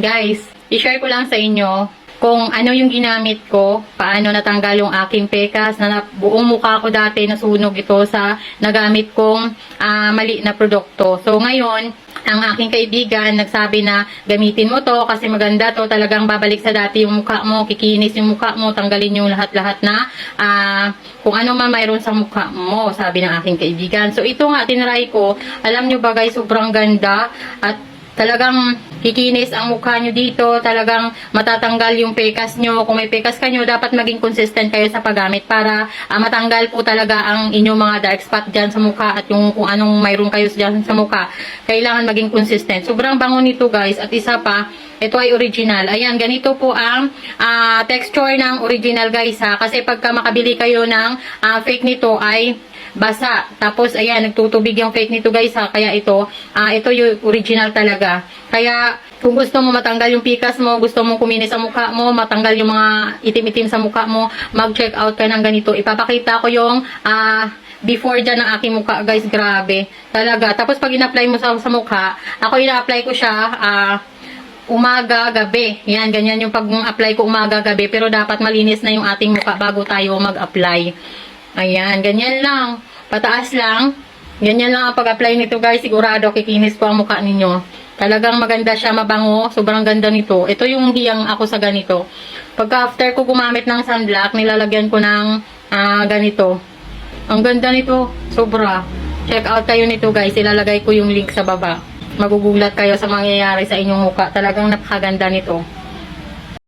Guys, i-share ko lang sa inyo kung ano yung ginamit ko, paano natanggal yung aking pekas, na buong mukha ko dati nasunog ito sa nagamit kong mali na produkto. So ngayon, ang aking kaibigan nagsabi na gamitin mo to kasi maganda to, talagang babalik sa dati yung mukha mo, kikinis yung mukha mo, tanggalin yung lahat-lahat na kung ano man mayroon sa mukha mo, sabi ng aking kaibigan. So ito nga, tinry ko. Alam nyo ba guys, sobrang ganda at talagang kikinis ang mukha nyo dito, talagang matatanggal yung pekas nyo. Kung may pekas kayo, dapat maging consistent kayo sa paggamit para matanggal po talaga ang inyong mga dark spot dyan sa mukha at yung kung anong mayroon kayo dyan sa mukha. Kailangan maging consistent. Sobrang bango nito guys. At isa pa, ito ay original. Ayan, ganito po ang texture ng original guys ha. Kasi pagka makabili kayo ng fake nito ay basa. Tapos, ayan, nagtutubig yung fake nito guys ha. Kaya ito yung original talaga. Kaya, kung gusto mo matanggal yung pikas mo, gusto mo kuminis ang mukha mo, matanggal yung mga itim-itim sa mukha mo, mag-check out ka ng ganito. Ipapakita ko yung before dyan ng aking mukha guys. Grabe. Talaga. Tapos, pag in-apply mo sa mukha, ako in-apply ko siya, umaga, gabi. Yan, ganyan yung pag-apply ko umaga, gabi. Pero dapat malinis na yung ating mukha bago tayo mag-apply. Ayan, ganyan lang. Pataas lang. Ganyan lang ang pag-apply nito guys. Sigurado kikinis po ang mukha ninyo. Talagang maganda siya, mabango. Sobrang ganda nito. Ito yung hiyang ako sa ganito. Pagka after ko gumamit ng sunblock, nilalagyan ko ng ganito. Ang ganda nito. Sobra. Check out kayo nito guys. Ilalagay ko yung link sa baba. Magugulat kayo sa mangyayari sa inyong mukha. Talagang napakaganda nito.